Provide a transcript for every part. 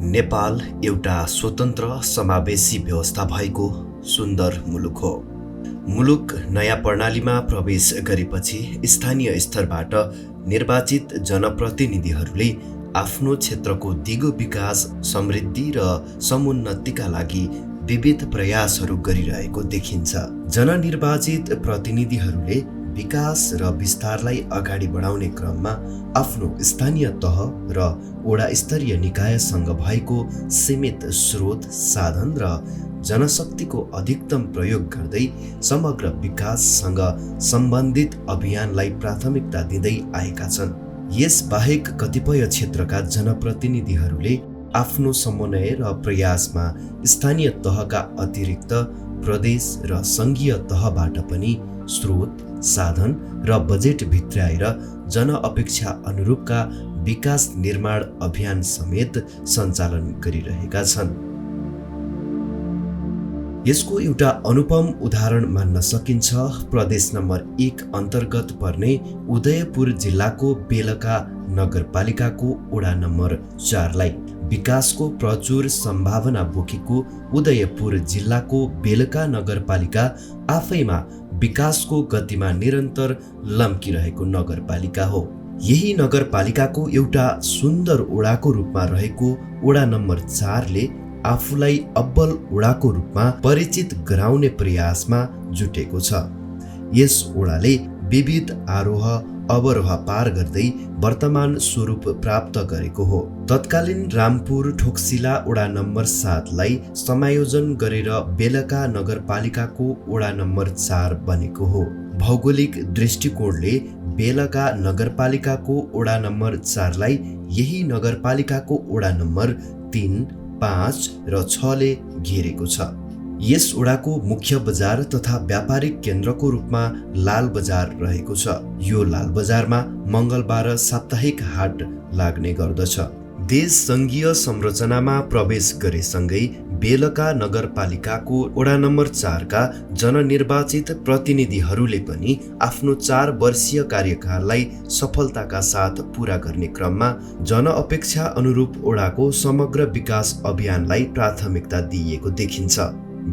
नेपाल एउटा स्वतन्त्र समावेशी व्यवस्था भएको सुन्दर मुलुक हो। मुलुक नयाँ प्रणालीमा प्रवेश गरेपछि स्थानीय स्तरबाट निर्वाचित जनप्रतिनिधिहरूले आफ्नो क्षेत्रको दिगो विकास, समृद्धि र समुन्नतिका लागि विविध प्रयासहरू गरिरहेको देखिन्छ। जननिर्वाचित प्रतिनिधिहरूले विकास र विस्तारलाई अगाडि बढाउने क्रममा आफ्नो स्थानीय तह र वडा स्तरीय निकायसँग भएको सीमित स्रोत, साधन र जनशक्तिको अधिकतम प्रयोग गर्दै समग्र विकाससँग सम्बन्धित अभियानलाई प्राथमिकता दिँदै आएका छन्। यस बाहेक कतिपय क्षेत्रका जनप्रतिनिधिहरूले आफ्नो समन्वय र प्रयासमा स्थानीय तहका अतिरिक्त प्रदेश र सङ्घीय तहबाट पनि स्रोत, साधन र बजेट भित्राएर जनअपेक्षा अनुरूपका विकास निर्माण अभियान समेत सञ्चालन गरिरहेका छन्। यसको एउटा अनुपम उदाहरण मान्न सकिन्छ प्रदेश नम्बर 1 अन्तर्गत पर्ने उदयपुर जिल्लाको बेलका नगरपालिकाको वडा नम्बर 4 लाई। विकासको प्रचुर सम्भावना बोकेको उदयपुर जिल्लाको बेलका नगरपालिका आफैमा विकासको गतिमा निरन्तर लम्किरहेको नगरपालिका हो। यही नगरपालिकाको एउटा सुन्दर वडाको रूपमा रहेको वडा नम्बर 4 ले आफूलाई अब्बल वडाको रूपमा परिचित गराउने प्रयासमा जुटेको छ। यस वडाले विविध आरोह अवरोह पार गर्दै वर्तमान स्वरूप प्राप्त गरेको हो। तत्कालीन रामपुर ठोक्सिला वडा नम्बर 7 लाई समायोजन गरेर बेलका नगरपालिकाको वडा नम्बर 4 बनेको हो। भौगोलिक दृष्टिकोणले बेलका नगरपालिकाको वडा नम्बर 4 लाई यही नगरपालिकाको वडा नम्बर 3, 5 र 6 ले घेरेको छ। यस वडाको मुख्य बजार तथा व्यापारिक केन्द्रको रूपमा लाल बजार रहेको छ। यो लाल बजारमा मङ्गलबार साप्ताहिक हाट लाग्ने गर्दछ। देश सङ्घीय संरचनामा प्रवेश गरेसँगै बेलका नगरपालिकाको वडा नम्बर 4 का जननिर्वाचित प्रतिनिधिहरूले पनि आफ्नो 4 वर्षीय कार्यकाललाई सफलताका साथ पूरा गर्ने क्रममा जनअपेक्षा अनुरूप वडाको समग्र विकास अभियानलाई प्राथमिकता दिइएको देखिन्छ।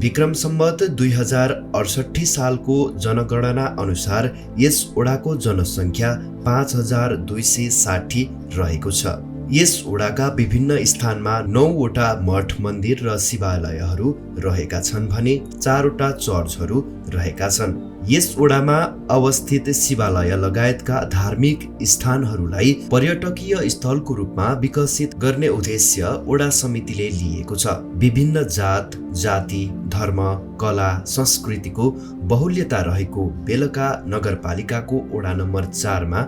विक्रम सम्वत 2068 सालको जनगणना अनुसार यस वडाको जनसङ्ख्या 5260 रहेको छ। यस वडाका विभिन्न स्थानमा 9 वटा मठ मन्दिर र शिवालयहरू रहेका छन् भने 4 वटा चर्चहरू रहेका छन्। यस वडामा अवस्थित शिवालय लगायतका धार्मिक स्थानहरूलाई पर्यटकीय स्थलको रूपमा विकसित गर्ने उद्देश्य वडा समितिले लिएको छ। विभिन्न जात, जाति, धर्म, कला, संस्कृतिको बहुल्यता रहेको बेलका नगरपालिकाको वडा नम्बर 4 मा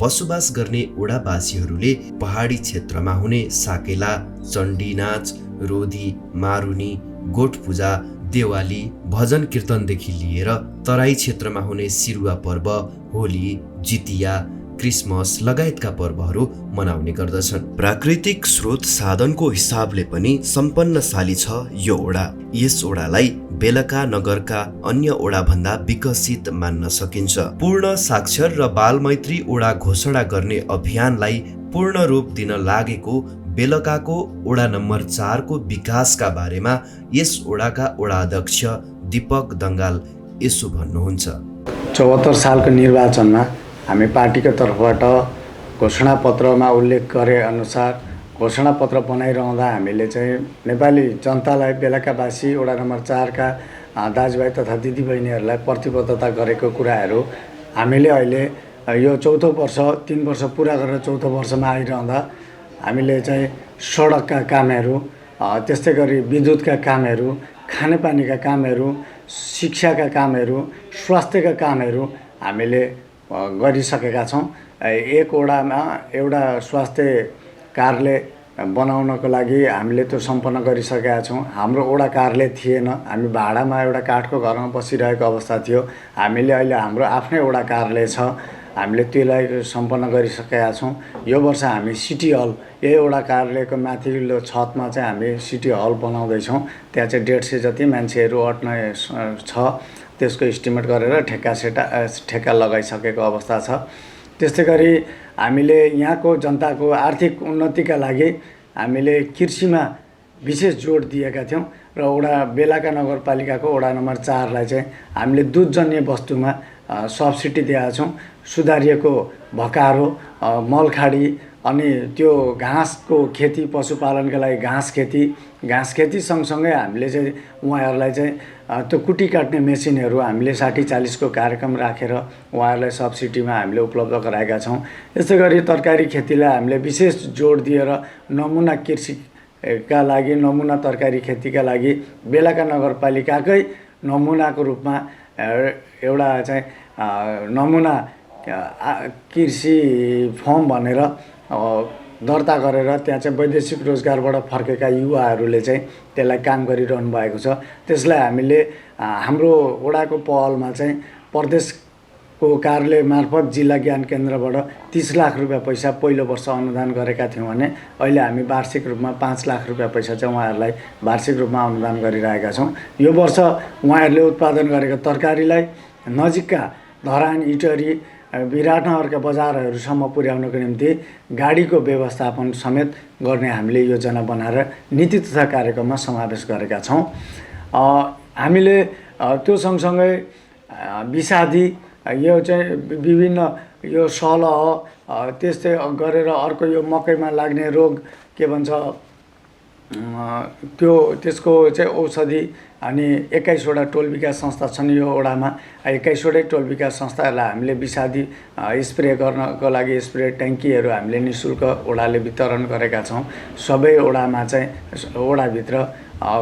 बसोबास गर्ने वडावासीहरूले पहाडी क्षेत्रमा हुने साकेला, चण्डी नाच, रोदी, मारुनी, गोठ पूजा, देवाली, भजन कीर्तनदेखि लिएर तराई क्षेत्रमा हुने सिरुवा पर्व, होली, जितिया, क्रिसमस लगायतका पर्वहरू मनाउने गर्दछन्। प्राकृतिक स्रोत साधनको हिसाबले पनि सम्पन्नशाली छ यो वडा। यस वडालाई बेलका नगरका अन्य वडाभन्दा विकसित मान्न सकिन्छ। पूर्ण साक्षर र बालमैत्री वडा घोषणा गर्ने अभियानलाई पूर्ण रूप दिन लागेको बेलकाको वडा नम्बर 4 को विकासका बारेमा यस वडाका वडा अध्यक्ष दीपक दङ्गाल यसो भन्नुहुन्छ। 74 सालको निर्वाचनमा हामी पार्टीको तर्फबाट घोषणापत्रमा उल्लेख गरे अनुसार घोषणापत्र बनाइरहँदा हामीले चाहिँ नेपाली जनतालाई बेलकावासी वडा नम्बर 4 का दाजुभाइ तथा दिदीबहिनीहरूलाई प्रतिबद्धता गरेको कुराहरू हामीले अहिले यो 4औं वर्ष 3 वर्ष पुरा गरेर 4औं वर्षमा आइरहँदा हामीले चाहिँ सडकका कामहरू, त्यस्तै गरी विद्युतका कामहरू, खानेपानीका कामहरू, शिक्षाका कामहरू, स्वास्थ्यका कामहरू हामीले गरिसकेका छौँ। एक वडामा एउटा स्वास्थ्य कार्यालय बनाउनको लागि हामीले त्यो सम्पन्न गरिसकेका छौँ। हाम्रो वडा कार्यालय थिएन, हामी भाडामा एउटा काठको घरमा बसिरहेको अवस्था थियो। हामीले अहिले हाम्रो आफ्नै वडा कार्यालय छ, हामीले त्यसलाई सम्पन्न गरिसकेका छौँ। यो वर्ष हामी सिटी हल, यही वडा कार्यालयको माथिल्लो छतमा चाहिँ हामी सिटी हल बनाउँदैछौँ। त्यहाँ चाहिँ 150 जति मान्छेहरू अट्ने छ। त्यसको एस्टिमेट गरेर ठेक्का लगाइसकेको अवस्था छ। त्यस्तै गरी हामीले यहाँको जनताको आर्थिक उन्नतिका लागि हामीले कृषिमा विशेष जोड दिएका थियौँ र बेलाका नगरपालिकाको वडा नम्बर 4लाई चाहिँ हामीले दुधजन्य वस्तुमा सब्सिडी दिएका छौँ। सुधारिएको भकारो, मलखाडी अनि त्यो घाँसको खेती, पशुपालनका लागि घाँस खेती सँगसँगै हामीले चाहिँ उहाँहरूलाई चाहिँ त्यो कुटी काट्ने मेसिनहरू हामीले 60-40 को कार्यक्रम राखेर उहाँहरूलाई सब्सिडीमा हामीले उपलब्ध गराएका छौँ। यसै गरी तरकारी खेतीलाई हामीले विशेष जोड दिएर नमुना कृषिका लागि, नमुना तरकारी खेतीका लागि बेलाका नगरपालिकाकै नमुनाको रूपमा एउटा चाहिँ नमुना कृषि फर्म भनेर दर्ता गरेर त्यहाँ चाहिँ वैदेशिक रोजगारबाट फर्केका युवाहरूले चाहिँ त्यसलाई काम गरिरहनु भएको छ। त्यसलाई हामीले हाम्रो वडाको पहलमा चाहिँ प्रदेशको कार्यालय मार्फत जिल्ला ज्ञान केन्द्रबाट 30 लाख रुपियाँ पैसा पहिलो वर्ष अनुदान गरेका थियौँ भने अहिले हामी वार्षिक रूपमा 5 लाख रुपियाँ पैसा चाहिँ उहाँहरूलाई वार्षिक रूपमा अनुदान गरिरहेका छौँ। यो वर्ष उहाँहरूले उत्पादन गरेको तरकारीलाई नजिकका धरान, इटहरी, विराटनगरका बजारहरूसम्म पुर्याउनको निम्ति गाडीको व्यवस्थापन समेत गर्ने हामीले योजना बनाएर नीति तथा कार्यक्रममा समावेश गरेका छौँ। हामीले त्यो सँगसँगै विषादी यो चाहिँ विभिन्न यो सलह त्यस्तै गरेर अर्को यो मकैमा लाग्ने रोग के भन्छ त्यसको चाहिँ औषधि अनि 21वटा टोल विकास संस्था छन् यो वडामा। 21वटै टोल विकास संस्थाहरूलाई हामीले विषादी स्प्रे गर्नको लागि स्प्रे ट्याङ्कीहरू हामीले निःशुल्क वडाले वितरण गरेका छौँ। सबै वडामा चाहिँ वडाभित्र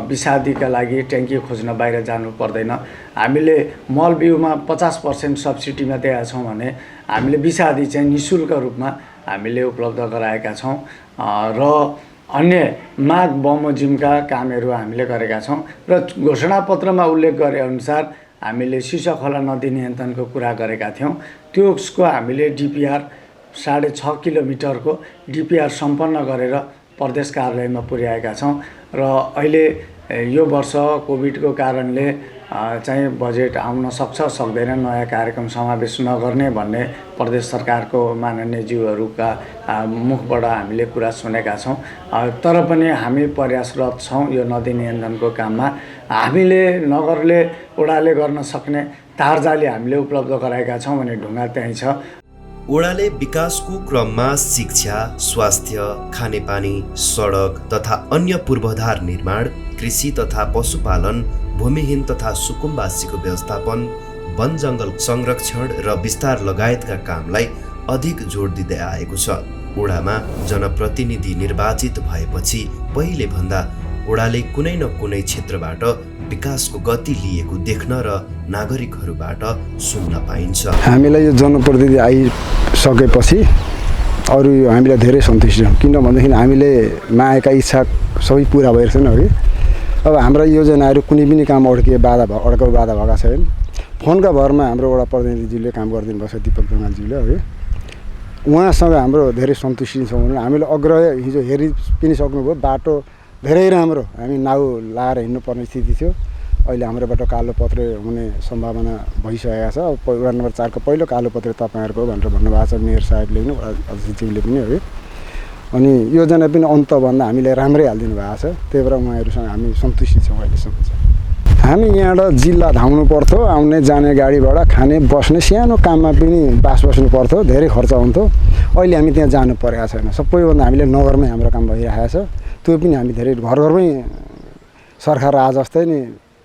विषादीका लागि ट्याङ्की खोज्न बाहिर जानु पर्दैन। हामीले मल बिउमा 50% सब्सिडीमा दिएका छौँ भने हामीले विषादी चाहिँ निःशुल्क रूपमा हामीले उपलब्ध गराएका छौँ र अन्य माग बमोजिमका कामहरू हामीले गरेका छौँ। र घोषणापत्रमा उल्लेख गरे अनुसार हामीले सिसाखोला नदी नियन्त्रणको कुरा गरेका थियौँ। त्यसको हामीले डिपिआर 6.5 किलोमिटरको डिपिआर सम्पन्न गरेर प्रदेश कार्यालयमा पुर्याएका छौँ र अहिले यो वर्ष कोभिडको कारणले चाहिँ बजेट आउन सक्छ सक्दैन, नयाँ कार्यक्रम समावेश नगर्ने भन्ने प्रदेश सरकारको माननीय ज्यूहरूका मुखबाट हामीले कुरा सुनेका छौँ। तर पनि हामी प्रयासरत छौँ यो नदी नियन्त्रणको काममा। हामीले नगरले वडाले गर्न सक्ने तारजाली हामीले उपलब्ध गराएका छौँ भने ढुङ्गा त्यहीँ छ। वडाले विकासको क्रममा शिक्षा, स्वास्थ्य, खानेपानी, सडक तथा अन्य पूर्वाधार निर्माण, कृषि तथा पशुपालन, भूमिहीन तथा सुकुम्बासीको व्यवस्थापन, वन जङ्गल संरक्षण र विस्तार लगायतका कामलाई अधिक जोड दिँदै आएको छ। वडामा जनप्रतिनिधि निर्वाचित भएपछि पहिले भन्दा वडाले कुनै न कुनै क्षेत्रबाट विकासको गति लिएको देख्न र नागरिकहरूबाट सुन्न पाइन्छ। हामीलाई यो जनप्रतिनिधि आइसकेपछि अरू हामीलाई धेरै सन्तुष्टि छौँ, किनभनेदेखि हामीले मागेका इच्छा सबै पुरा भइरहेको छैन अघि। अब हाम्रा योजनाहरू कुनै पनि काम बाधा भएका छैन। फोनका भरमा हाम्रो वडा प्रतिनिधिज्यूले काम गरिदिनु भएको छ, दिपक दङ्गालज्यूले अघि। उहाँसँग हाम्रो धेरै सन्तुष्टि छौँ। हामीले अग्रह हिजो हेरि पनि सक्नुभयो, बाटो धेरै राम्रो, हामी नाउ लाएर हिँड्नुपर्ने स्थिति थियो। अहिले हाम्रोबाट कालो पत्र हुने सम्भावना भइसकेको छ। वडा नम्बर 4 को पहिलो कालो पत्र तपाईँहरूको भनेर भन्नुभएको छ मेयर साहेबले पनि, अध्यक्षज्यूले पनि है। अनि योजना पनि अन्तभन्दा हामीले राम्रै हालिदिनु भएको छ। त्यही भएर उहाँहरूसँग हामी सन्तुष्टि छौँ अहिलेसम्म चाहिँ। हामी यहाँबाट जिल्ला धाउनु पर्थ्यो, आउने जाने गाडीबाट खाने बस्ने सानो काममा पनि बस्नु पर्थ्यो, धेरै खर्च हुन्थ्यो। अहिले हामी त्यहाँ जानु परेको छैन। सबैभन्दा हामीले नगरमै हाम्रो काम भइरहेको छ। त्यो पनि हामी धेरै घरमै सरकार आज जस्तै नै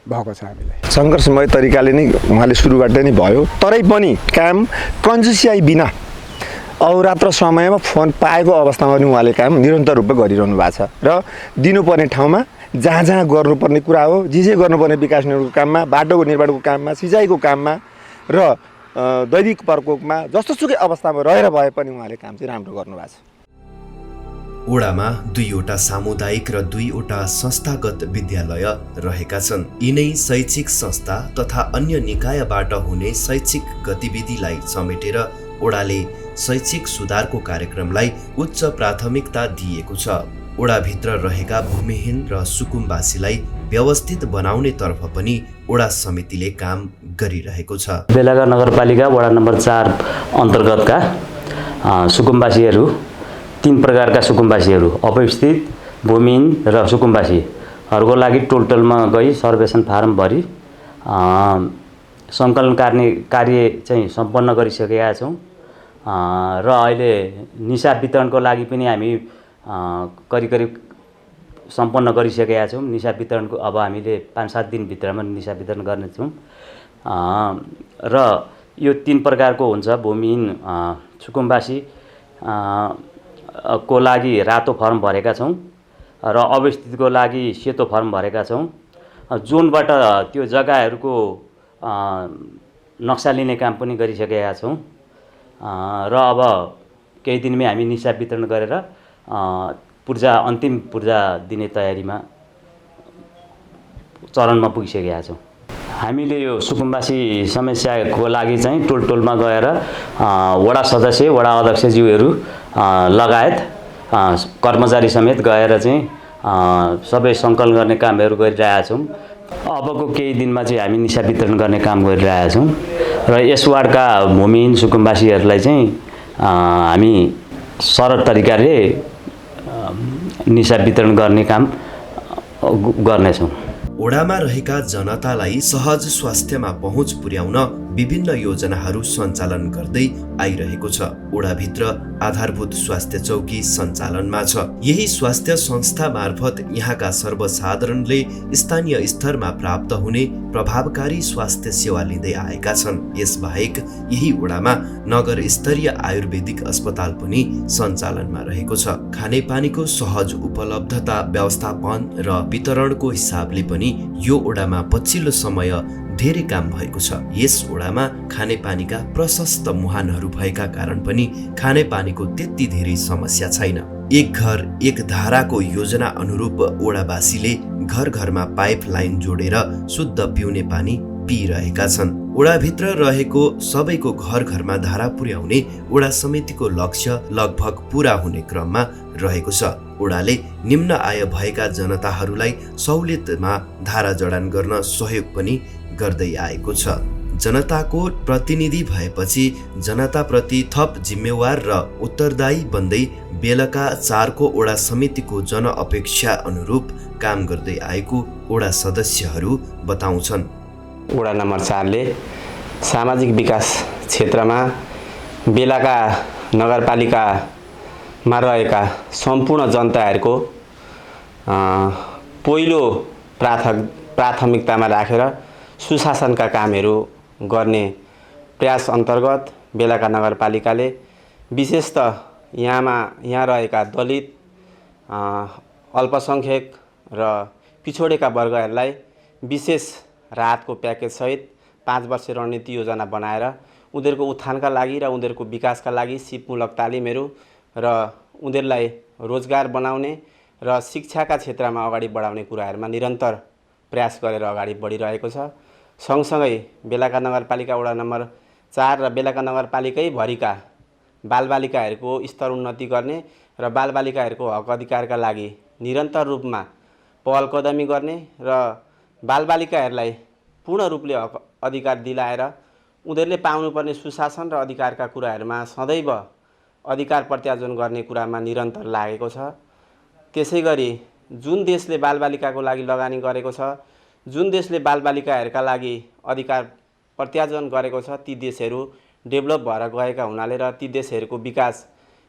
भएको छ। हामीलाई सङ्घर्षमय तरिकाले नै उहाँले सुरुबाट नै भयो, तरै पनि काम कन्जुसियाई बिना अहोरात्र समयमा फोन पाएको अवस्थामा पनि उहाँले काम निरन्तर रूपमा गरिरहनु भएको छ र दिनुपर्ने ठाउँमा जहाँ जहाँ गर्नुपर्ने कुरा हो, जे गर्नुपर्ने विकास निर्माणको काममा, बाटोको निर्माणको काममा, सिँचाइको काममा र दैनिक प्रकोपमा जस्तोसुकै अवस्थामा रहेर भए पनि उहाँले काम चाहिँ राम्रो गर्नुभएको छ। वडामा 2वटा सामुदायिक र 2वटा संस्थागत विद्यालय रहेका छन्। यिनै शैक्षिक संस्था तथा अन्य निकायबाट हुने शैक्षिक गतिविधिलाई समेटेर वडाले शैक्षिक सुधारको कार्यक्रमलाई उच्च प्राथमिकता दिएको छ। वडाभित्र रहेका भूमिहीन र सुकुम्बासीलाई व्यवस्थित बनाउने तर्फ पनि वडा समितिले काम गरिरहेको छ। बेलाका नगरपालिका वडा नम्बर 4 अन्तर्गतका सुकुम्बासीहरू, 3 प्रकारका सुकुम्बासीहरू, अपस्थित, भूमिहीन र सुकुम्बासीहरूको लागि टोलमा गई सर्वेक्षण फारम भरी सङ्कलन कार्य चाहिँ सम्पन्न गरिसकेका छौँ र अहिले निसाब वितरणको लागि पनि हामी करिब सम्पन्न गरिसकेका छौँ। निसाब वितरणको अब हामीले 5-7 दिनभित्रमा निसाब वितरण गर्नेछौँ र यो 3 प्रकारको हुन्छ। भूमिहीन सुकुम्बासी को लागि रातो फर्म भरेका छौँ र अवस्थितको लागि सेतो फर्म भरेका छौँ। जोनबाट त्यो जग्गाहरूको नक्सा लिने काम पनि गरिसकेका छौँ र अब केही दिनमै हामी निसाब वितरण गरेर अन्तिम पूर्जा दिने तयारीमा चरणमा पुगिसकेका छौँ। हामीले यो सुकुम्बासी समस्याको लागि चाहिँ टोलमा गएर वडा सदस्य, वडा अध्यक्षज्यूहरू लगायत कर्मचारी समेत गएर चाहिँ सबै सङ्कलन गर्ने कामहरू गरिरहेका छौँ। अबको केही दिनमा चाहिँ हामी निसाब वितरण गर्ने काम गरिरहेका छौँ र यस वार्डका भूमिहीन सुकुम्बासीहरूलाई चाहिँ हामी सरल तरिकाले निसाब वितरण गर्ने काम गर्नेछौँ। ओडामा रहेका जनतालाई सहज स्वास्थ्यमा पहुँच पुर्याउन विभिन्न योजनाहरू सञ्चालन गर्दै आइरहेको छ। ओडाभित्र आधारभूत स्वास्थ्य चौकी सञ्चालनमा छ। यही स्वास्थ्य संस्था मार्फत यहाँका सर्वसाधारणले स्थानीय स्तरमा प्राप्त हुने प्रभावकारी स्वास्थ्य सेवा लिँदै आएका छन्। यसबाहेक यही ओडामा नगर स्तरीय आयुर्वेदिक अस्पताल पनि सञ्चालनमा रहेको छ। खानेपानीको सहज उपलब्धता, व्यवस्थापन र वितरणको हिसाबले पनि यो ओडामा पछिल्लो समय धेरै काम भएको छ। यस ओडामा खानेपानीका प्रशस्त मुहानहरू भएका कारण पनि खानेपानीको त्यति धेरै समस्या छैन। एक घर एक धाराको योजना अनुरूप ओडावासीले घर घरमा पाइप लाइन जोडेर शुद्ध पिउने पानी पिइरहेका छन्। ओडाभित्र रहेको सबैको घर घरमा धारा पुर्याउने ओडा समितिको लक्ष्य लगभग पूरा हुने क्रममा रहेको छ। ओडाले निम्न आय भएका जनताहरूलाई सहुलियतमा धारा जडान गर्न सहयोग पनि गर्दै आएको छ। जनताको प्रतिनिधि भएपछि जनताप्रति थप जिम्मेवार र उत्तरदायी बन्दै बेलका 4 को ओडा समितिको जनअपेक्षा अनुरूप काम गर्दै आएको ओडा सदस्यहरू बताउँछन्। वडा नम्बर 4 ले सामाजिक विकास क्षेत्रमा बेलाका नगरपालिकामा रहेका सम्पूर्ण जनताहरूको पहिलो प्राथमिकतामा राखेर सुशासनका कामहरू गर्ने प्रयास अन्तर्गत बेलाका नगरपालिकाले विशेषतः यहाँ रहेका दलित, अल्पसङ्ख्यक र पिछोडेका वर्गहरूलाई विशेष राहतको प्याकेज सहित 5 वर्ष रणनीति योजना बनाएर उनीहरूको उत्थानका लागि र उनीहरूको विकासका लागि सिपमूलक तालिमहरू र उनीहरूलाई रोजगार बनाउने र शिक्षाका क्षेत्रमा अगाडि बढाउने कुराहरूमा निरन्तर प्रयास गरेर अगाडि बढिरहेको छ। सँगसँगै बेलाका नगरपालिका वडा नम्बर 4 र बेलाका नगरपालिकै भरिका बालबालिकाहरूको स्तर उन्नति गर्ने र बालबालिकाहरूको हक अधिकारका लागि निरन्तर रूपमा पहल कदमी गर्ने र बालबालिकाहरूलाई पूर्ण रूपले हक अधिकार दिलाएर उनीहरूले पाउनुपर्ने सुशासन र अधिकारका कुराहरूमा सदैव अधिकार प्रत्यार्जन गर्ने कुरामा निरन्तर लागेको छ। त्यसैगरी जुन देशले बालबालिकाको लागि लगानी गरेको छ, जुन देशले बालबालिकाहरूका लागि अधिकार प्रत्यार्जन गरेको छ, ती देशहरू डेभलप भएर गएका हुनाले र ती देशहरूको विकास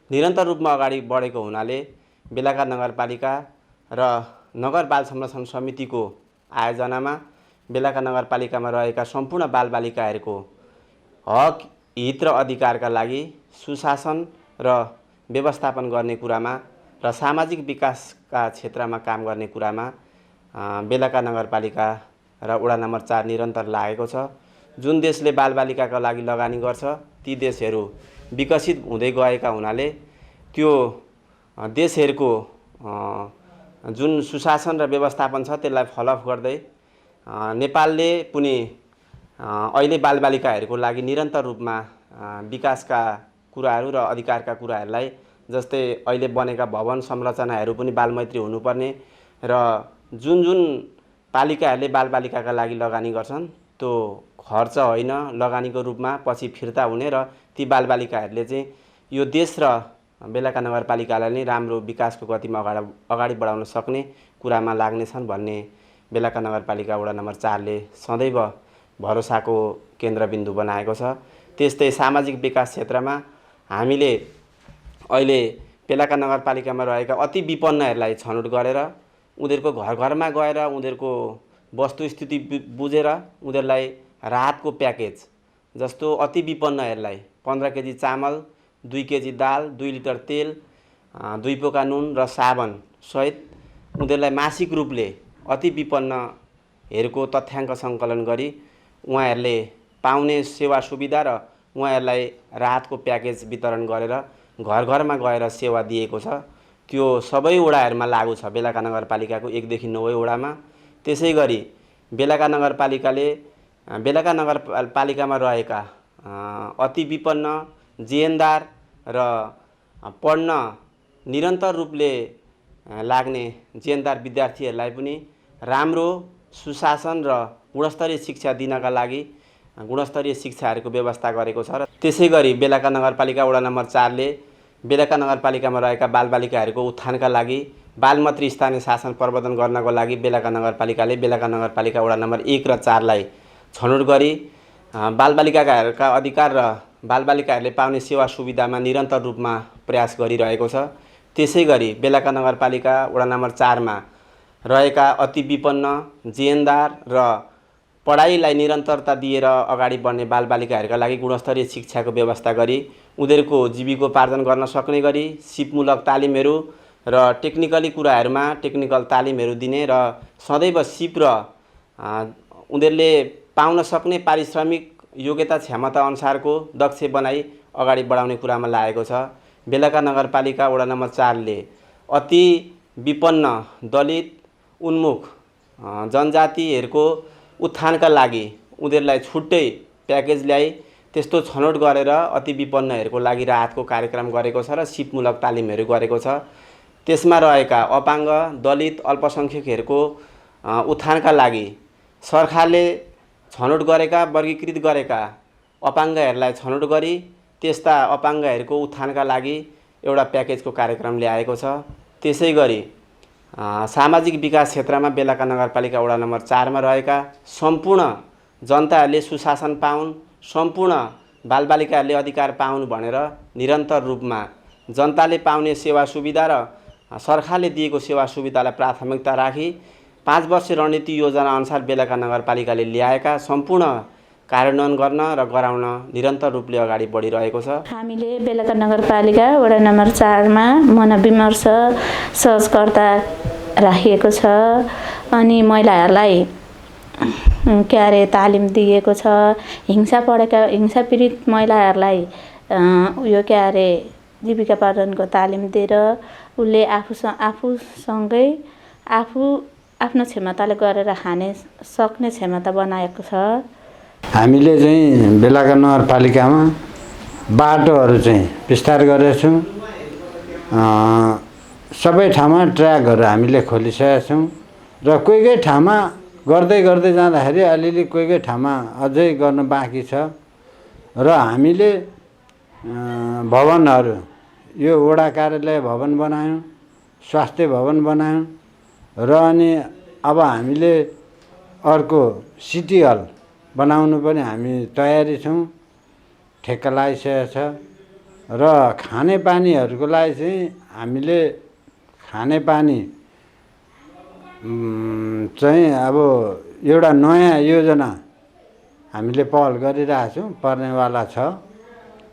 निरन्तर रूपमा अगाडि बढेको हुनाले बेलाका नगरपालिका र नगर बाल संरक्षण समितिको आयोजनामा बेलाका नगरपालिकामा रहेका सम्पूर्ण बालबालिकाहरूको हक, हित र अधिकारका लागि सुशासन र व्यवस्थापन गर्ने कुरामा र सामाजिक विकासका क्षेत्रमा काम गर्ने कुरामा बेलाका नगरपालिका र वडा नम्बर 4 निरन्तर लागेको छ। जुन देशले बालबालिकाका लागि लगानी गर्छ ती देशहरू विकसित हुँदै गएका हुनाले त्यो देशहरूको जुन सुशासन र व्यवस्थापन छ त्यसलाई फलोअप गर्दै नेपालले पनि अहिले बालबालिकाहरूको लागि निरन्तर रूपमा विकासका कुराहरू र अधिकारका कुराहरूलाई, जस्तै अहिले बनेका भवन संरचनाहरू पनि बालमैत्री हुनुपर्ने र जुन पालिकाहरूले बालबालिकाका लागि लगानी गर्छन् त्यो खर्च होइन, लगानीको रूपमा पछि फिर्ता हुने र ती बालबालिकाहरूले चाहिँ यो देश र बेलका नगरपालिकालाई नै राम्रो विकासको गतिमा अगाडि बढाउन सक्ने कुरामा लाग्नेछन् भन्ने बेलका नगरपालिका वडा नम्बर 4 ले सदैव भरोसाको केन्द्रबिन्दु बनाएको छ। त्यस्तै सामाजिक विकास क्षेत्रमा हामीले अहिले बेलका नगरपालिकामा रहेका अति विपन्नहरूलाई छनौट गरेर उनीहरूको घरमा गएर उनीहरूको वस्तुस्थिति बुझेर उनीहरूलाई राहतको प्याकेज जस्तो अति विपन्नहरूलाई 15 केजी चामल, 2 केजी दाल, 2 लिटर तेल, 2 पोका नुन र साबन सहित उनीहरूलाई मासिक रूपले अति विपन्नहरूको तथ्याङ्क सङ्कलन गरी उहाँहरूले पाउने सेवा सुविधा र उहाँहरूलाई राहतको प्याकेज वितरण गरेर घरमा गएर सेवा दिएको छ। त्यो सबै वडाहरूमा लागू छ, बेलका नगरपालिकाको 1 देखि 9 वडामा। त्यसै गरी बेलका नगरपालिकामा रहेका अति विपन्न, जेहेन्दार र पढ्न निरन्तर रूपले लाग्ने जेहेन्दार विद्यार्थीहरूलाई पनि राम्रो सुशासन र गुणस्तरीय शिक्षा दिनका लागि गुणस्तरीय शिक्षाहरूको व्यवस्था गरेको छ। र त्यसै गरी बेलका नगरपालिका वडा नम्बर 4 ले बेलका नगरपालिकामा रहेका बालबालिकाहरूको उत्थानका लागि बालमैत्री स्थानीय शासन प्रवर्धन गर्नको लागि बेलका नगरपालिकाले बेलका नगरपालिका वडा नम्बर 1 र 4 लाई छनौट गरी बालबालिकाका अधिकार र बालबालिकाहरूले पाउने सेवा सुविधामा निरन्तर रूपमा प्रयास गरिरहेको छ। त्यसै गरी बेलका नगरपालिका वडा नम्बर 4 मा रहेका अति विपन्न, जेहेन्दार र पढाइलाई निरन्तरता दिएर अगाडि बढ्ने बालबालिकाहरूका लागि गुणस्तरीय शिक्षाको व्यवस्था गरी उनीहरूको जीविकोपार्जन गर्न सक्ने गरी सिपमूलक तालिमहरू र टेक्निकली कुराहरूमा टेक्निकल तालिमहरू दिने र सदैव सिप र उनीहरूले पाउन सक्ने पारिश्रमिक योग्यता क्षमता अनुसारको दक्ष बनाई अगाडि बढाउने कुरामा लागेको छ। बेलका नगरपालिका वडा नम्बर 4 ले अति विपन्न, दलित, उन्मुख जनजातिहरूको उत्थानका लागि उनीहरूलाई छुट्टै प्याकेज ल्याई त्यस्तो छनौट गरेर अति विपन्नहरूको लागि राहतको कार्यक्रम गरेको छ र सिपमूलक तालिमहरू गरेको छ। त्यसमा रहेका अपाङ्ग, दलित, अल्पसङ्ख्यकहरूको उत्थानका लागि सरकारले छनौट गरेका, वर्गीकृत गरेका अपाङ्गहरूलाई छनौट गरी त्यस्ता अपाङ्गहरूको उत्थानका लागि एउटा प्याकेजको कार्यक्रम ल्याएको छ। त्यसै गरी सामाजिक विकास क्षेत्रमा बेलका नगरपालिका वडा नम्बर 4 मा रहेका सम्पूर्ण जनताहरूले सुशासन पाउन्, सम्पूर्ण बालबालिकाहरूले अधिकार पाउन् भनेर निरन्तर रूपमा जनताले पाउने सेवा सुविधा र सरकारले दिएको सेवा सुविधालाई प्राथमिकता राखी 5 वर्ष रणनीति योजना अनुसार बेलका नगरपालिकाले ल्याएका सम्पूर्ण कार्यान्वयन गर्न र गराउन निरन्तर रूपले अगाडि बढिरहेको छ। हामीले बेलका नगरपालिका वडा नम्बर 4 मा मनोविमर्श सहजकर्ता राखिएको छ अनि महिलाहरूलाई तालिम दिएको छ। हिंसा पीडित महिलाहरूलाई जीविकापार्जनको तालिम दिएर उसले आफूसँगै आफ्नो क्षमताले गरेर खाने सक्ने क्षमता बनाएको छ। हामीले चाहिँ बेलका नगरपालिकामा बाटोहरू चाहिँ विस्तार गरेका छौँ। सबै ठाउँमा ट्र्याकहरू हामीले खोलिसकेका छौँ र कोही ठाउँमा गर्दै जाँदाखेरि अलिअलि कोही ठाउँमा अझै गर्न बाँकी छ र हामीले भवनहरू यो वडा कार्यालय भवन बनायौँ, स्वास्थ्य भवन बनायौँ र अनि अब हामीले अर्को सिटी हल बनाउनु पनि हामी तयारी छौँ, ठेक्का लागिसकेको छ र खानेपानीहरूको लागि चाहिँ हामीले खानेपानी चाहिँ अब एउटा नयाँ योजना हामीले पहल गरिरहेछौँ, पर्नेवाला छ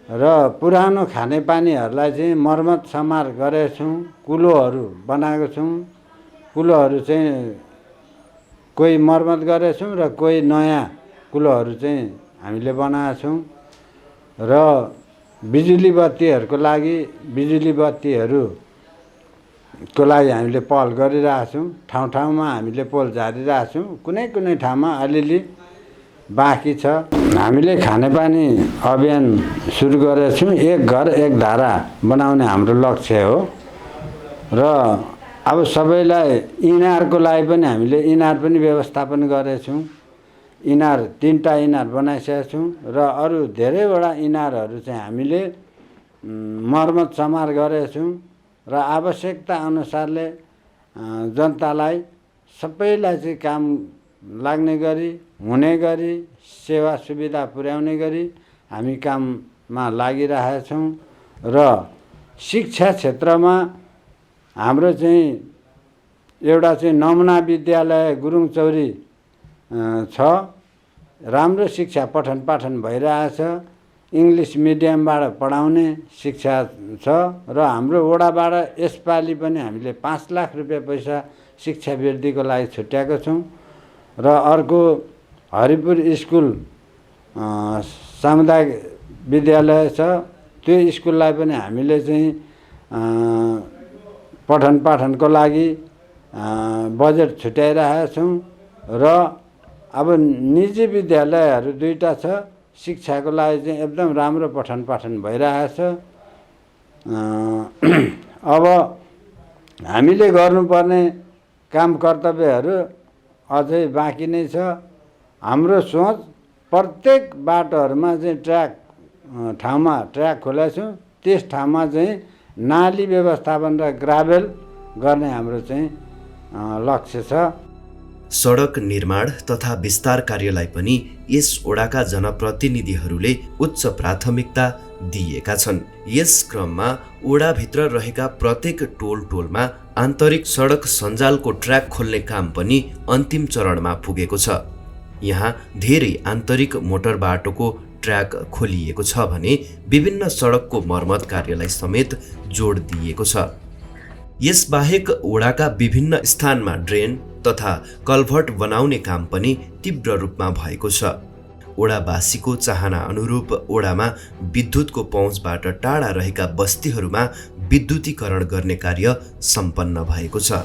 र पुरानो खानेपानीहरूलाई चाहिँ मर्मत समार गरेका छौँ, कुलोहरू बनाएको छौँ। कुलोहरू चाहिँ कोही मर्मत गरेका छौँ र कोही नयाँ कुलोहरू चाहिँ हामीले बनाएका छौँ र बिजुली बत्तीहरूको लागि हामीले पहल गरिरहेछौँ। ठाउँमा हामीले पोल झारिरहेछौँ, कुनै ठाउँमा अलिअलि बाँकी छ। हामीले खानेपानी अभियान सुरु गरेका छौँ। एक घर एक धारा बनाउने हाम्रो लक्ष्य हो र अब सबैलाई इनारको लागि पनि हामीले इनार पनि व्यवस्थापन गरेका छौँ। इनार 3टा इनार बनाइसकेका छौँ र अरू धेरैवटा इनारहरू चाहिँ हामीले मर्मत समार गरेका छौँ र आवश्यकता अनुसारले जनतालाई सबैलाई चाहिँ काम लाग्ने गरी हुने गरी सेवा सुविधा पुर्याउने गरी हामी काममा लागिरहेका छौँ र शिक्षा क्षेत्रमा हाम्रो चाहिँ एउटा चाहिँ नमुना विद्यालय गुरुङचौरी छ। राम्रो शिक्षा पठन पाठन भइरहेछ। इङ्ग्लिस मिडियमबाट पढाउने शिक्षा छ र हाम्रो वडाबाट यसपालि पनि हामीले 5 लाख रुपियाँ पैसा शिक्षा वृद्धिको लागि छुट्याएको छौँ र अर्को हरिपुर स्कुल सामुदायिक विद्यालय छ। त्यो स्कुललाई पनि हामीले चाहिँ पठन पाठनको लागि बजेट छुट्याइरहेका छौँ र अब निजी विद्यालयहरू 2टा छ। शिक्षाको लागि चाहिँ एकदम राम्रो पठन पाठन भइरहेछ। अब हामीले गर्नुपर्ने काम कर्तव्यहरू अझै बाँकी नै छ। हाम्रो सोच प्रत्येक बाटोहरूमा चाहिँ ठाउँमा ट्र्याक खोलेका छौँ। त्यस ठाउँमा चाहिँ नाली व्यवस्थापन र ग्राभेल गर्ने हाम्रो चाहिँ लक्ष्य छ। सडक निर्माण तथा विस्तार कार्यलाई पनि यस ओडाका जनप्रतिनिधिहरूले उच्च प्राथमिकता दिएका छन्। यस क्रममा ओडाभित्र रहेका प्रत्येक टोलमा आन्तरिक सडक सञ्जालको ट्र्याक खोल्ने काम पनि अन्तिम चरणमा पुगेको छ। यहाँ धेरै आन्तरिक मोटर बाटोको ट्र्याक खोलिएको छ भने विभिन्न सडकको मर्मत कार्यलाई समेत जोड दिएको छ। यसबाहेक ओडाका विभिन्न स्थानमा ड्रेन तथा कल्भर्ट बनाउने काम पनि तीव्र रूपमा भएको छ। ओडावासीको चाहना अनुरूप ओडामा विद्युतको पहुँचबाट टाढा रहेका बस्तीहरूमा विद्युतीकरण गर्ने कार्य सम्पन्न भएको छ।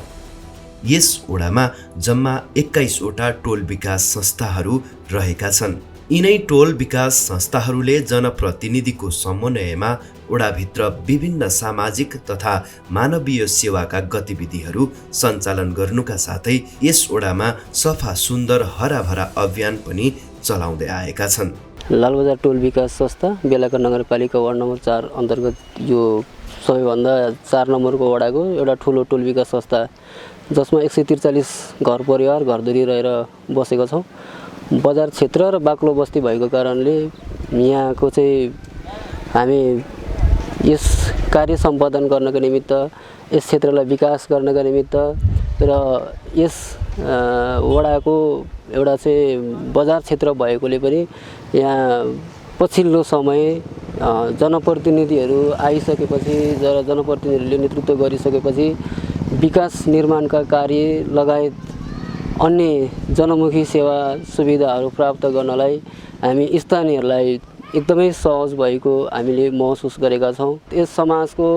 यस ओडामा जम्मा 21वटा टोल विकास संस्थाहरू रहेका छन्। यिनै टोल विकास संस्थाहरूले जनप्रतिनिधिको समन्वयमा ओडाभित्र विभिन्न सामाजिक तथा मानवीय सेवाका गतिविधिहरू सञ्चालन गर्नुका साथै यस ओडामा सफा सुन्दर हराभरा अभियान पनि चलाउँदै आएका छन्। लालबजार टोल विकास संस्था बेलका नगरपालिका वार्ड नम्बर 4 अन्तर्गत यो सबैभन्दा 4 नम्बरको वडाको एउटा ठुलो टोल विकास संस्था, जसमा 143 घर परिवार घरधुरी रहेर बसेको छौँ। बजार क्षेत्र र बाक्लो बस्ती भएको कारणले यहाँको चाहिँ हामी यस कार्य सम्पादन गर्नको निमित्त, यस क्षेत्रलाई विकास गर्नका निमित्त र यस वडाको एउटा चाहिँ बजार क्षेत्र भएकोले पनि यहाँ पछिल्लो समय जनप्रतिनिधिहरू आइसकेपछि जनप्रतिनिधिहरूले नेतृत्व गरिसकेपछि विकास निर्माणका कार्य लगायत अन्य जनमुखी सेवा सुविधाहरू प्राप्त गर्नलाई हामी स्थानीयहरूलाई एकदमै सहज भएको हामीले महसुस गरेका छौँ। यस समाजको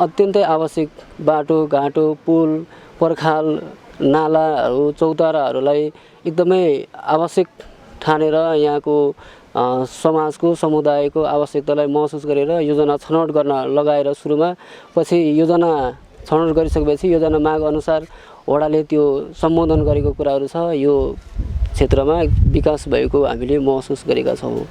अत्यन्तै आवश्यक बाटो घाटो पुल पर्खाल नालाहरू चौताराहरूलाई एकदमै आवश्यक ठानेर यहाँको समाजको समुदायको आवश्यकतालाई महसुस गरेर योजना छनौट गर्न लगाएर सुरुमा, पछि योजना छनौट गरिसकेपछि योजना माग अनुसार वडाले त्यो सम्बोधन गरेको कुराहरू छ। यो क्षेत्रमा विकास भएको हामीले महसुस गरेका छौँ।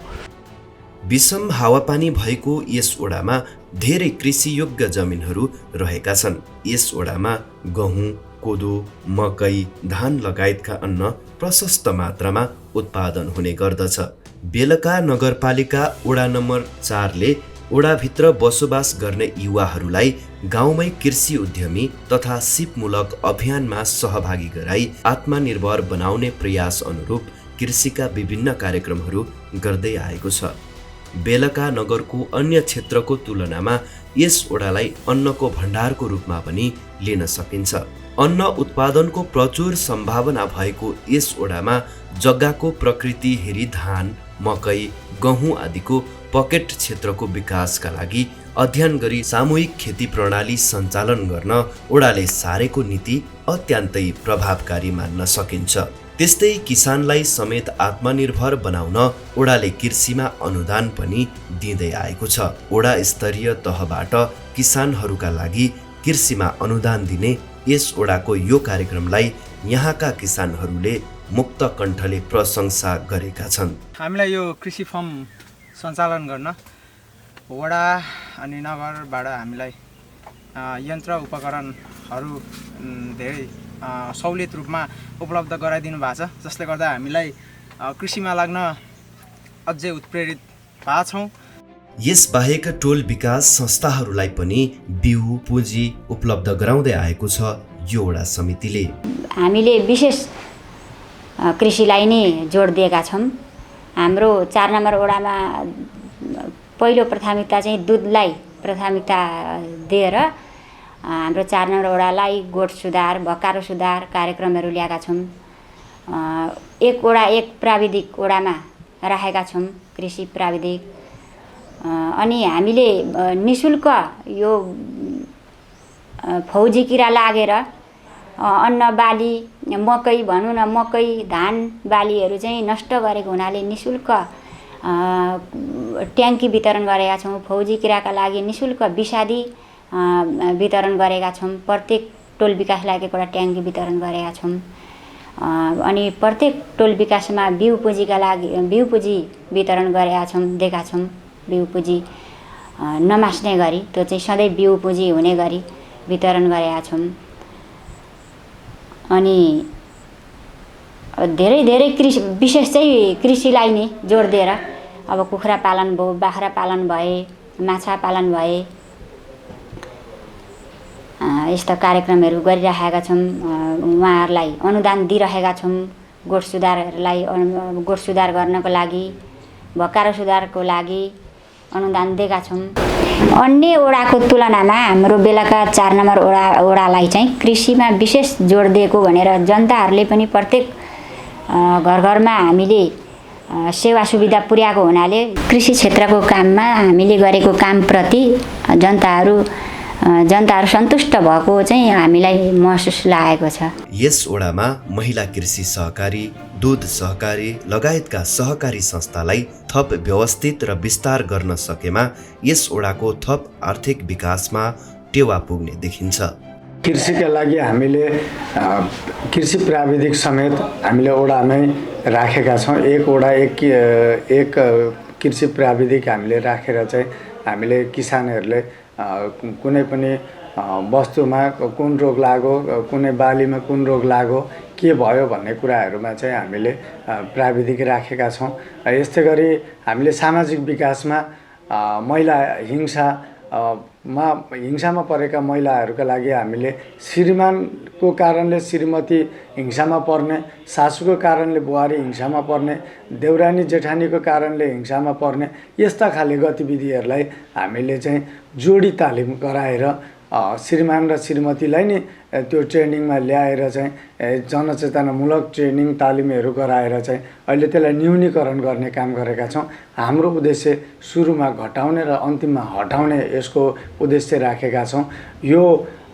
विषम हावापानी भएको यस ओडामा धेरै कृषियोग्य जमिनहरू रहेका छन्। यस ओडामा गहुँ, कोदो, मकै, धान लगायतका अन्न प्रशस्त मात्रामा उत्पादन हुने गर्दछ। बेलका नगरपालिका वडा नम्बर 4ले ओडाभित्र बसोबास गर्ने युवाहरूलाई गाउँमै कृषि उद्यमी तथा सिपमूलक अभियानमा सहभागी गराई आत्मनिर्भर बनाउने प्रयास अनुरूप कृषिका विभिन्न कार्यक्रमहरू गर्दै आएको छ। बेलका नगरको अन्य क्षेत्रको तुलनामा यस ओडालाई अन्नको भण्डारको रूपमा पनि लिन सकिन्छ। अन्न उत्पादनको प्रचुर सम्भावना भएको यस ओडामा जग्गाको प्रकृति हेरी धान, मकै, गहुँ आदिको पकेट क्षेत्रको विकासका लागि अध्ययन गरी सामूहिक खेती प्रणाली सञ्चालन गर्न ओडाले सारेको नीति अत्यन्तै प्रभावकारी मान्न सकिन्छ। त्यस्तै किसानलाई समेत आत्मनिर्भर बनाउन ओडाले कृषिमा अनुदान पनि दिँदै आएको छ। ओडा स्तरीय तहबाट किसानहरूका लागि कृषिमा अनुदान दिने यस ओडाको यो कार्यक्रमलाई यहाँका किसानहरूले मुक्त कण्ठले प्रशंसा गरेका छन्। हामीलाई यो कृषि फर्म सञ्चालन गर्न वडा अनि नगरबाट हामीलाई यन्त्र उपकरणहरू धेरै सहुलियत रूपमा उपलब्ध गराइदिनु भएको छ, जसले गर्दा हामीलाई कृषिमा लाग्न अझै उत्प्रेरित भएका छौँ। यसबाहेक टोल विकास संस्थाहरूलाई पनि बिउ पुँजी उपलब्ध गराउँदै आएको छ यो वडा समितिले। हामीले विशेष कृषिलाई नै जोड दिएका छौँ। हाम्रो 4 नम्बर वडामा पहिलो प्राथमिकता चाहिँ दुधलाई प्राथमिकता दिएर हाम्रो 4 नम्बर वडालाई गोठ सुधार, भक्कारो सुधार कार्यक्रमहरू ल्याएका छौँ। एक वडा एक प्राविधिक वडामा राखेका छौँ कृषि प्राविधिक। अनि हामीले निशुल्क यो फौजी किरा लागेर अन्न बाली मकै भनौँ न मकै धान बालीहरू चाहिँ नष्ट गरेको हुनाले निशुल्क ट्याङ्की वितरण गरेका छौँ। फौजी किराका लागि निशुल्क विषादी वितरण गरेका छौँ। प्रत्येक टोल विकासलाई एउटा ट्याङ्की वितरण गरेका छौँ। अनि प्रत्येक टोल विकासमा बिउ पुँजीका लागि बिउ पुँजी वितरण गरेका छौँ, दिएका छौँ। बिउ पुँजी नमास्ने गरी त्यो चाहिँ सधैँ बिउ पुँजी हुने गरी वितरण गरेका छौँ। अनि धेरै कृषि विशेष चाहिँ कृषिलाई नै जोड दिएर अब कुखुरा पालन भयो, बाख्रा पालन भए, माछा पालन भए, यस्ता कार्यक्रमहरू गरिरहेका छौँ। उहाँहरूलाई अनुदान दिइरहेका छौँ। गोठ सुधार गर्नको लागि, भक्कारो सुधारको लागि अनुदान दिएका छौँ। अन्य वडाको तुलनामा हाम्रो बेलाका 4 नम्बर वडालाई चाहिँ कृषिमा विशेष जोड दिएको भनेर जनताहरूले पनि प्रत्येक घर-घरमा हामीले सेवा सुविधा पुर्याएको हुनाले कृषि क्षेत्रको काममा हामीले गरेको कामप्रति जनताहरू सन्तुष्ट भएको चाहिँ हामीलाई महसुस लागेको छ। यस वडामा महिला कृषि सहकारी, दूध सहकारी लगायतका सहकारी संस्थालाई थप व्यवस्थित र विस्तार गर्न सकेमा यस वडाको थप आर्थिक विकासमा टेवा पुग्ने देखिन्छ। कृषिका लागि हामीले कृषि प्राविधिक समेत हामीले वडामै राखेका छौँ। एक वडा एक कृषि प्राविधिक हामीले राखेर चाहिँ हामीले किसानहरूले कुनै पनि वस्तुमा कुन रोग लाग्यो, कुनै बालीमा कुन रोग लाग्यो, के भयो भन्ने कुराहरूमा चाहिँ हामीले प्राविधिक राखेका छौँ। यस्तै गरी हामीले सामाजिक विकासमा महिला हिंसामा परेका महिलाहरूका लागि हामीले श्रीमानको कारणले श्रीमती हिंसामा पर्ने, सासूको कारणले बुहारी हिंसामा पर्ने, देउरानी जेठानीको कारणले हिंसामा पर्ने यस्ता खाले गतिविधिहरूलाई हामीले चाहिँ जोडी तालिम गराएर श्रीमान र श्रीमतीलाई नै त्यो ट्रेनिङमा ल्याएर चाहिँ जनचेतनामूलक ट्रेनिङ तालिमहरू गराएर चाहिँ अहिले त्यसलाई न्यूनीकरण गर्ने काम गरेका छौँ। हाम्रो उद्देश्य सुरुमा घटाउने र अन्तिममा हटाउने यसको उद्देश्य राखेका छौँ। यो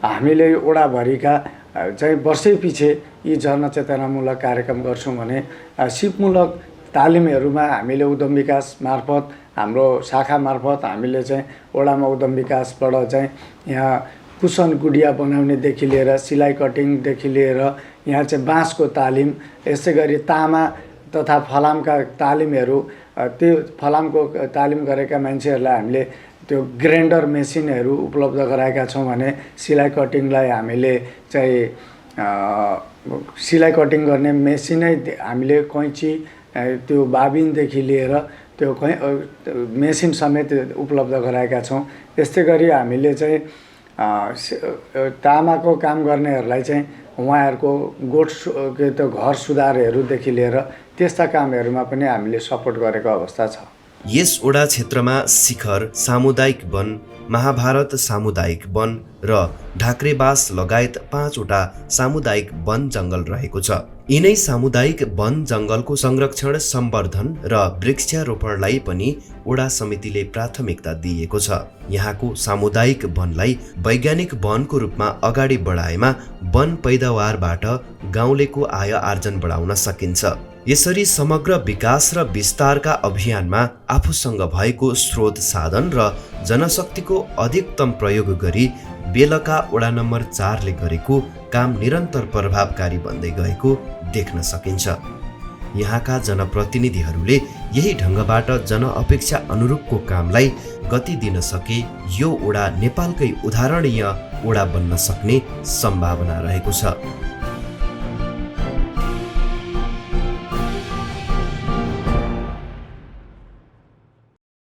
हामीले वडाभरिका चाहिँ वर्षैपछि यी जनचेतनामूलक कार्यक्रम गर्छौँ भने सिपमूलक तालिमहरूमा हामीले उद्यम विकास मार्फत हाम्रो शाखा मार्फत हामीले चाहिँ वडामा उद्यम विकासबाट चाहिँ यहाँ कुसन गुडिया बनाउनेदेखि लिएर सिलाइ कटिङदेखि लिएर यहाँ चाहिँ बाँसको तालिम, यसै गरी तामा तथा फलामका तालिमहरू, त्यो फलामको तालिम गरेका मान्छेहरूलाई हामीले त्यो ग्राइन्डर मेसिनहरू उपलब्ध गराएका छौँ भने सिलाइ कटिङलाई हामीले चाहिँ सिलाइ कटिङ गर्ने मेसिनै हामीले कैँची, त्यो बाबिनदेखि लिएर त्यो मेसिन समेत उपलब्ध गराएका छौँ। यस्तै गरी हामीले चाहिँ तामाको काम गर्नेहरूलाई चाहिँ उहाँहरूको घर सुधारहरूदेखि लिएर त्यस्ता कामहरूमा पनि हामीले सपोर्ट गरेको अवस्था छ। यस वडा क्षेत्रमा शिखर सामुदायिक वन, महाभारत सामुदायिक वन र ढाक्रेबास लगायत 5 वटा सामुदायिक वन जङ्गल रहेको छ। यिनै सामुदायिक वन जङ्गलको संरक्षण, सम्वर्धन र वृक्षारोपणलाई पनि वडा समितिले प्राथमिकता दिएको छ। यहाँको सामुदायिक वनलाई वैज्ञानिक वनको रूपमा अगाडि बढाएमा वन पैदावारबाट गाउँलेको आय आर्जन बढाउन सकिन्छ। यसरी समग्र विकास र विस्तारका अभियानमा आफूसँग भएको स्रोत साधन र जनशक्तिको अधिकतम प्रयोग गरी बेलका वडा नम्बर 4 ले गरेको काम निरन्तर प्रभावकारी बन्दै गएको देख्न सकिन्छ। यहाँका जनप्रतिनिधिहरूले यही ढङ्गबाट जनअपेक्षा अनुरूपको कामलाई गति दिन सके यो ओडा नेपालकै उदाहरणीय ओडा बन्न सक्ने सम्भावना रहेको छ।